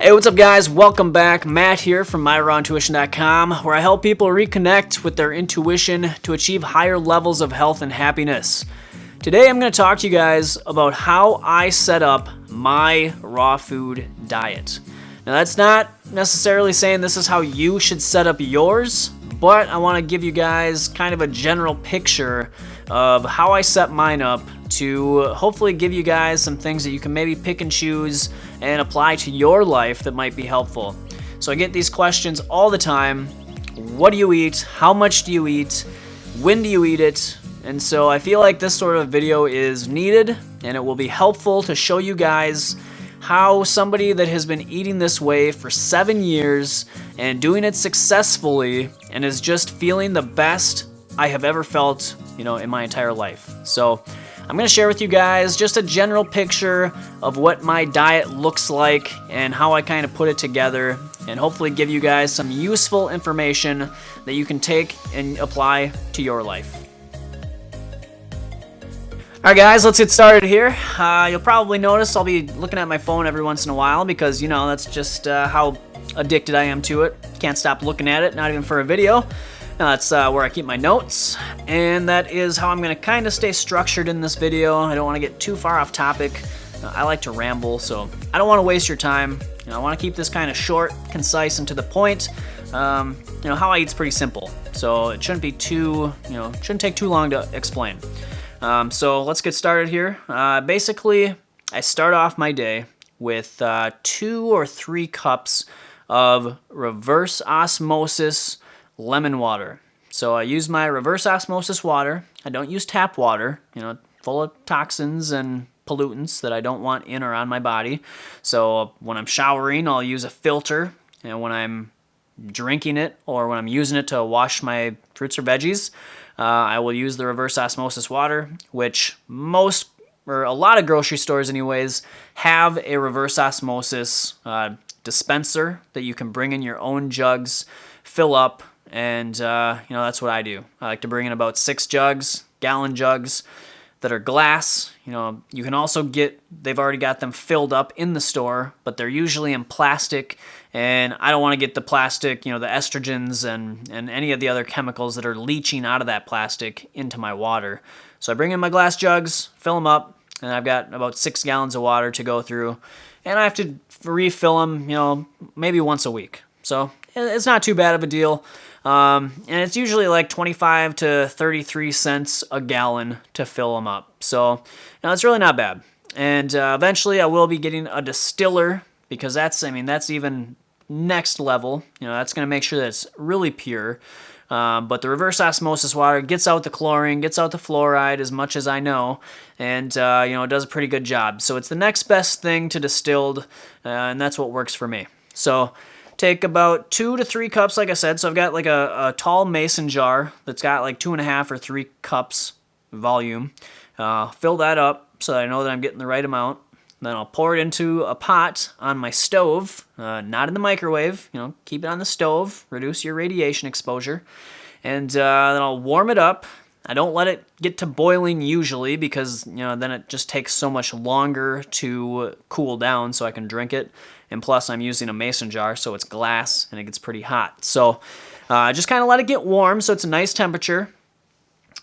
Hey, what's up guys? Welcome back. Matt here from myrawintuition.com, where I help people reconnect with their intuition to achieve higher levels of health and happiness. Today I'm going to talk to you guys about how I set up my raw food diet. Now that's not necessarily saying this is how you should set up yours, but I want to give you guys kind of a general picture of how I set mine up to hopefully give you guys some things that you can maybe pick and choose and apply to your life that might be helpful. So I get these questions all the time. What do you eat? How much do you eat? When do you eat it? And so I feel like this sort of video is needed, and it will be helpful to show you guys how somebody that has been eating this way for 7 years and doing it successfully and is just feeling the best I have ever felt, in my entire life. So I'm going to share with you guys just a general picture of what my diet looks like and how I kind of put it together, and hopefully give you guys some useful information that you can take and apply to your life. Alright guys, let's get started here. You'll probably notice I'll be looking at my phone every once in a while because, that's just how addicted I am to it. Can't stop looking at it, not even for a video. Now that's where I keep my notes, and that is how I'm going to kind of stay structured in this video. I don't want to get too far off topic. I like to ramble, so I don't want to waste your time. I want to keep this kind of short, concise, and to the point. How I eat's pretty simple, so it shouldn't be too, shouldn't take too long to explain. So let's get started here. Basically, I start off my day with 2 or 3 cups of reverse osmosis lemon water. So I use my reverse osmosis water. I don't use tap water, full of toxins and pollutants that I don't want in or on my body. So when I'm showering, I'll use a filter, and when I'm drinking it or when I'm using it to wash my fruits or veggies, I will use the reverse osmosis water, which most, or a lot of grocery stores anyways, have a reverse osmosis dispenser that you can bring in your own jugs, fill up, and that's what I do. I like to bring in about 6 jugs, gallon jugs that are glass. You can also they've already got them filled up in the store, but they're usually in plastic, and I don't want to get the plastic, the estrogens and any of the other chemicals that are leaching out of that plastic into my water. So I bring in my glass jugs, fill them up, and I've got about 6 gallons of water to go through, and I have to refill them, maybe once a week. So it's not too bad of a deal. And it's usually like 25 to 33 cents a gallon to fill them up. So it's really not bad. And eventually I will be getting a distiller, because that's even next level. That's going to make sure that it's really pure. But the reverse osmosis water gets out the chlorine, gets out the fluoride as much as I know, and it does a pretty good job. So it's the next best thing to distilled, and that's what works for me. So take about 2 to 3 cups, like I said. So I've got like a tall mason jar that's got like 2.5 or 3 cups volume. Fill that up so that I know that I'm getting the right amount. Then I'll pour it into a pot on my stove, not in the microwave. Keep it on the stove, reduce your radiation exposure. And then I'll warm it up. I don't let it get to boiling usually, because then it just takes so much longer to cool down so I can drink it. And plus I'm using a mason jar, so it's glass and it gets pretty hot. So just kind of let it get warm so it's a nice temperature.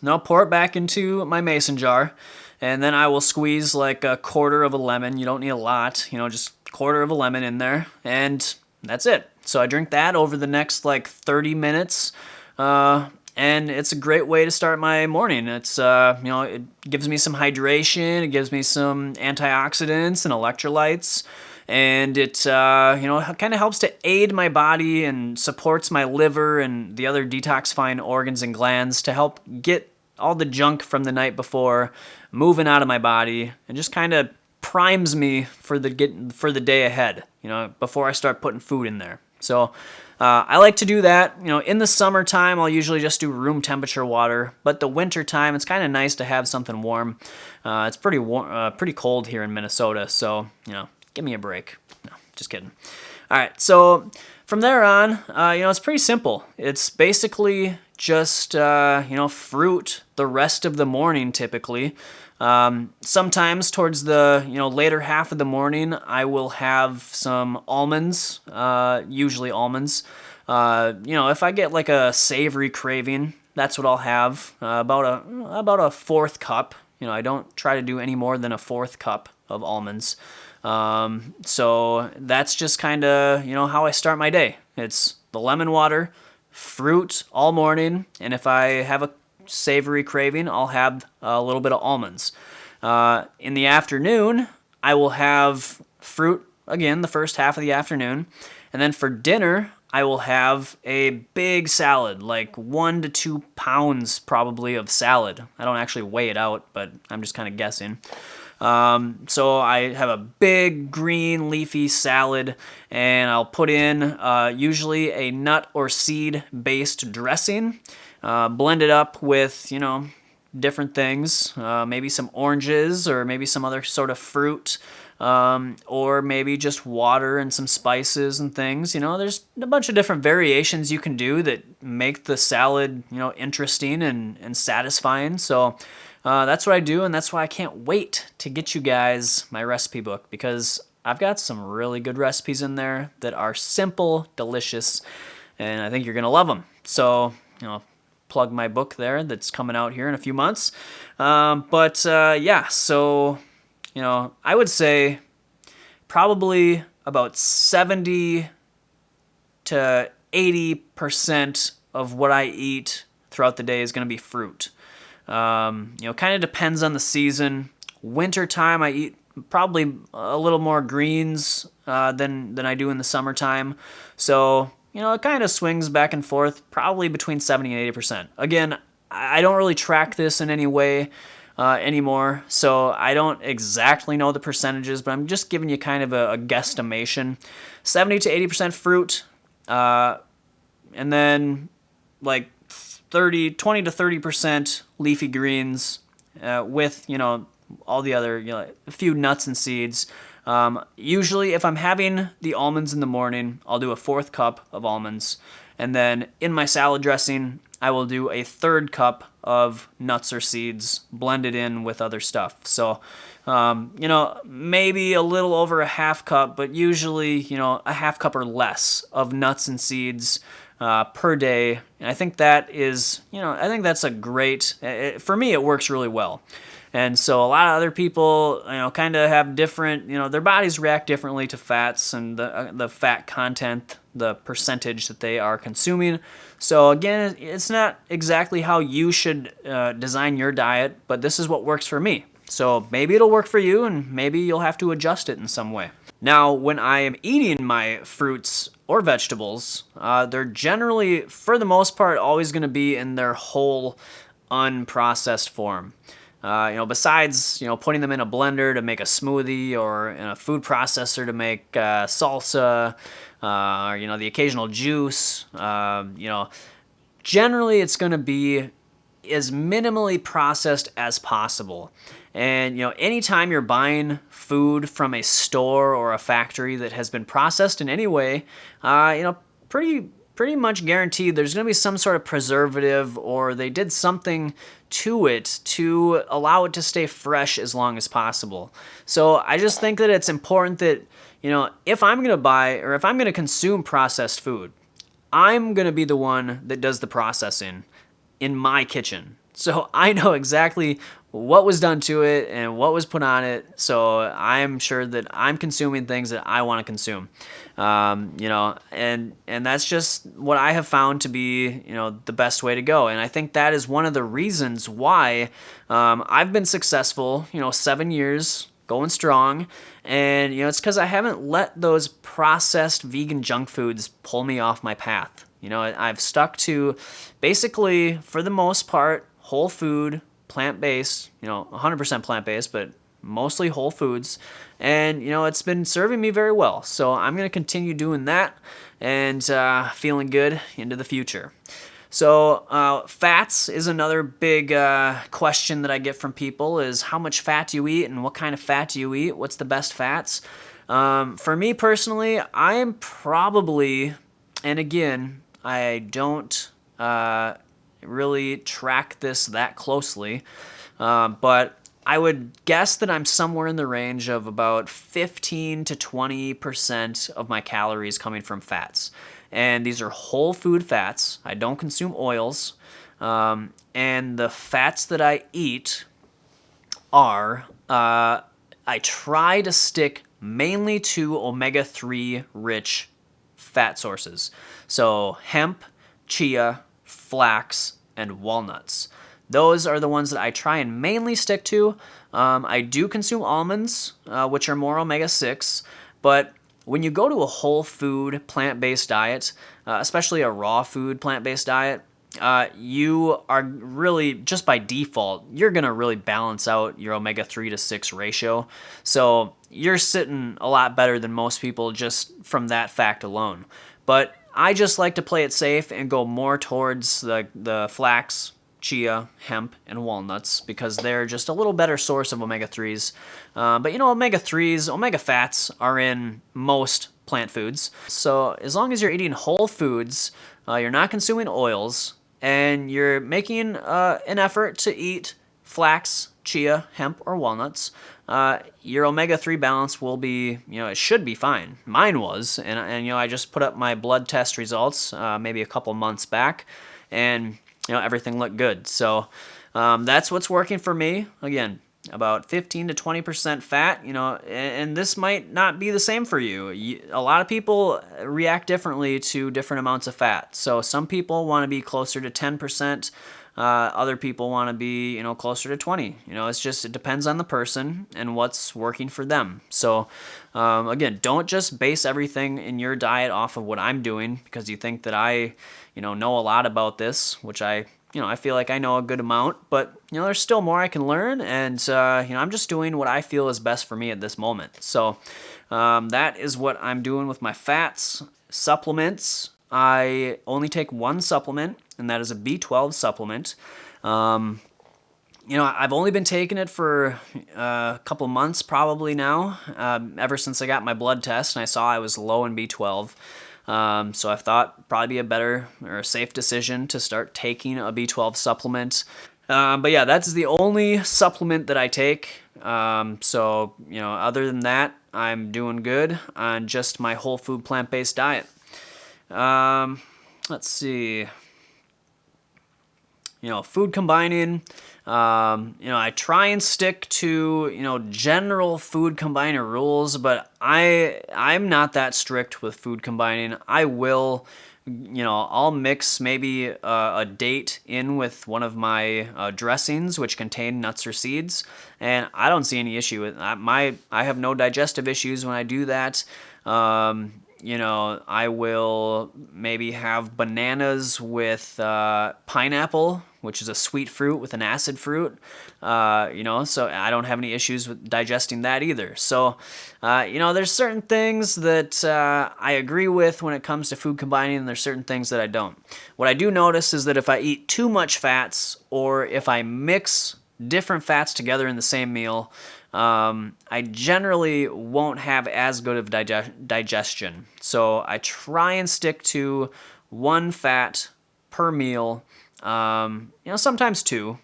Then I'll pour it back into my mason jar, and then I will squeeze like a quarter of a lemon. You don't need a lot, just a quarter of a lemon in there, and that's it. So I drink that over the next like 30 minutes. And it's a great way to start my morning. It's, it gives me some hydration, it gives me some antioxidants and electrolytes, and it, kind of helps to aid my body and supports my liver and the other detoxifying organs and glands to help get all the junk from the night before moving out of my body, and just kind of primes me for the day ahead, before I start putting food in there. So I like to do that. In the summertime, I'll usually just do room temperature water, but the winter time, it's kind of nice to have something warm. It's pretty warm, pretty cold here in Minnesota, so give me a break. No, just kidding. All right, so from there on, it's pretty simple. It's basically just, fruit the rest of the morning typically. Sometimes towards the, later half of the morning, I will have some almonds, usually almonds. If I get like a savory craving, that's what I'll have, about a fourth cup. I don't try to do any more than a fourth cup of almonds. So that's just kind of, how I start my day. It's the lemon water, fruit all morning, and if I have a savory craving, I'll have a little bit of almonds. In the afternoon, I will have fruit again the first half of the afternoon, and then for dinner, I will have a big salad, like 1 to 2 pounds probably of salad. I don't actually weigh it out, but I'm just kind of guessing. So I have a big green leafy salad, and I'll put in usually a nut or seed based dressing, blend it up with, different things, maybe some oranges or maybe some other sort of fruit, or maybe just water and some spices and things. There's a bunch of different variations you can do that make the salad, interesting and satisfying. So that's what I do, and that's why I can't wait to get you guys my recipe book, because I've got some really good recipes in there that are simple, delicious, and I think you're going to love them. So, plug my book there that's coming out here in a few months. Yeah, so, I would say probably about 70 to 80% of what I eat throughout the day is going to be fruit. Kind of depends on the season. Winter time, I eat probably a little more greens than I do in the summertime. So, it kind of swings back and forth, probably between 70 and 80%. Again, I don't really track this in any way anymore, so I don't exactly know the percentages, but I'm just giving you kind of a guesstimation. 70 to 80% fruit, and then like 20 to 30% leafy greens, with, all the other, a few nuts and seeds. Usually if I'm having the almonds in the morning, I'll do a fourth cup of almonds. And then in my salad dressing, I will do a third cup of nuts or seeds blended in with other stuff. So, maybe a little over a half cup, but usually, a half cup or less of nuts and seeds per day. And I think that is, I think that's a great, for me, it works really well. And so a lot of other people, kind of have different, their bodies react differently to fats and the fat content, the percentage that they are consuming. So again, it's not exactly how you should design your diet, but this is what works for me. So maybe it'll work for you, and maybe you'll have to adjust it in some way. Now, when I am eating my fruits or vegetables, they're generally, for the most part, always going to be in their whole unprocessed form. Besides, putting them in a blender to make a smoothie, or in a food processor to make salsa, or, the occasional juice, generally it's going to be as minimally processed as possible. And, anytime you're buying food from a store or a factory that has been processed in any way, pretty much guaranteed there's going to be some sort of preservative, or they did something to it to allow it to stay fresh as long as possible. So I just think that it's important that, if I'm going to buy, or if I'm going to consume processed food, I'm going to be the one that does the processing in my kitchen. So I know exactly what was done to it and what was put on it. So I'm sure that I'm consuming things that I want to consume. And that's just what I have found to be, the best way to go. And I think that is one of the reasons why I've been successful, 7 years going strong. And, it's because I haven't let those processed vegan junk foods pull me off my path. I've stuck to basically, for the most part, whole food, plant-based, 100% plant-based, but mostly whole foods. And, it's been serving me very well. So I'm going to continue doing that and feeling good into the future. So fats is another big question that I get from people, is how much fat do you eat and what kind of fat do you eat? What's the best fats? For me personally, I am probably, and again, I don't really track this that closely, but I would guess that I'm somewhere in the range of about 15 to 20% of my calories coming from fats. And these are whole food fats. I don't consume oils. And the fats that I eat are, I try to stick mainly to omega-3 rich fat sources. So hemp, chia, flax, and walnuts. Those are the ones that I try and mainly stick to. I do consume almonds, which are more omega-6, but when you go to a whole food plant-based diet, especially a raw food plant-based diet, you are really, just by default, you're going to really balance out your omega-3 to 6 ratio. So you're sitting a lot better than most people just from that fact alone. But I just like to play it safe and go more towards the flax, chia, hemp, and walnuts because they're just a little better source of omega-3s. But omega-3s, omega fats are in most plant foods. So as long as you're eating whole foods, you're not consuming oils, and you're making an effort to eat flax, chia, hemp, or walnuts, your omega-3 balance will be, it should be fine. Mine was, and I just put up my blood test results maybe a couple months back, and everything looked good. So that's what's working for me. Again, about 15 to 20% fat, and this might not be the same for you. A lot of people react differently to different amounts of fat. So some people want to be closer to 10%. Other people want to be, closer to 20. It depends on the person and what's working for them. So, again, don't just base everything in your diet off of what I'm doing because you think that I, know a lot about this, which I feel like I know a good amount, but, there's still more I can learn, and, I'm just doing what I feel is best for me at this moment. So, that is what I'm doing with my fats. Supplements, I only take one supplement, and that is a B12 supplement. I've only been taking it for a couple months probably now, ever since I got my blood test and I saw I was low in B12. So I thought probably be a better or a safe decision to start taking a B12 supplement. But yeah, that's the only supplement that I take. So, other than that, I'm doing good on just my whole food plant-based diet. Let's see. Food combining. I try and stick to, general food combining rules, but I'm not that strict with food combining. I will, I'll mix maybe a date in with one of my dressings, which contain nuts or seeds, and I don't see any issue with that. I have no digestive issues when I do that. I will maybe have bananas with pineapple, which is a sweet fruit with an acid fruit, so I don't have any issues with digesting that either. So, there's certain things that I agree with when it comes to food combining, and there's certain things that I don't. What I do notice is that if I eat too much fats, or if I mix different fats together in the same meal, I generally won't have as good of digestion. So I try and stick to one fat per meal, sometimes two.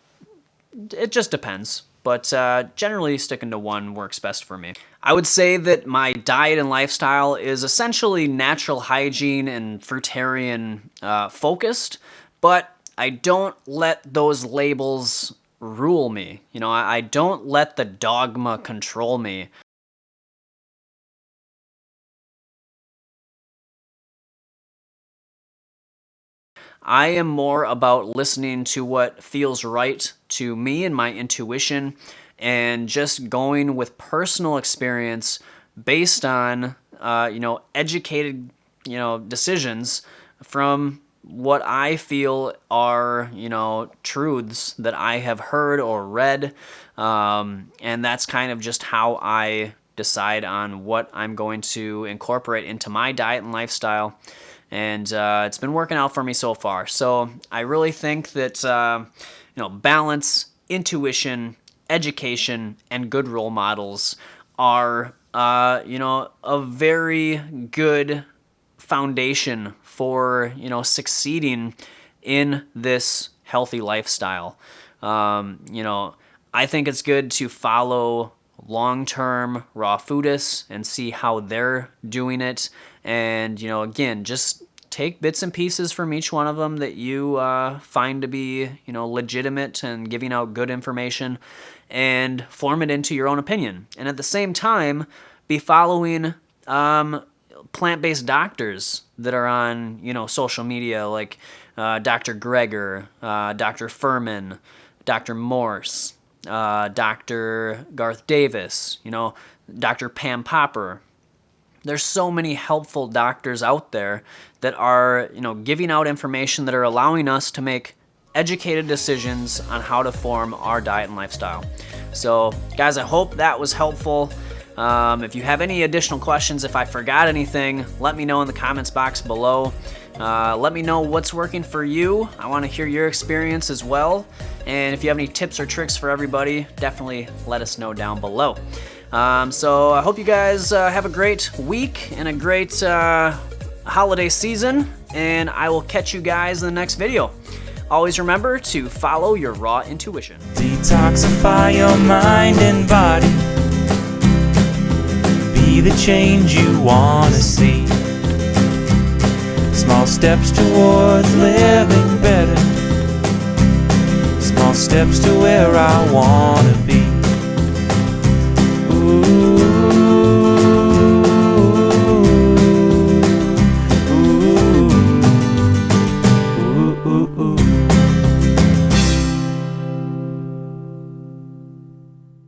It just depends. But generally sticking to one works best for me. I would say that my diet and lifestyle is essentially natural hygiene and fruitarian focused, but I don't let those labels rule me. I don't let the dogma control me. I am more about listening to what feels right to me and my intuition, and just going with personal experience based on, educated, decisions from what I feel are, truths that I have heard or read, and that's kind of just how I decide on what I'm going to incorporate into my diet and lifestyle, and it's been working out for me so far. So I really think that, balance, intuition, education, and good role models are, a very good foundation for, succeeding in this healthy lifestyle. You know, I think it's good to follow long-term raw foodists and see how they're doing it. And, you know, again, just take bits and pieces from each one of them that you find to be, you know, legitimate and giving out good information, and form it into your own opinion. And at the same time, be following plant-based doctors that are on, you know, social media, like Dr. Greger, Dr. Furman, Dr. Morse, Dr. Garth Davis, you know, Dr. Pam Popper. There's so many helpful doctors out there that are, you know, giving out information that are allowing us to make educated decisions on how to form our diet and lifestyle. So, guys, I hope that was helpful. If you have any additional questions, if I forgot anything, let me know in the comments box below. Let me know what's working for you. I want to hear your experience as well. And if you have any tips or tricks for everybody, definitely let us know down below. So I hope you guys have a great week and a great holiday season, and I will catch you guys in the next video. Always remember to follow your raw intuition. Detoxify your mind and body. Be the change you want to see. Small steps towards living better. Small steps to where I want to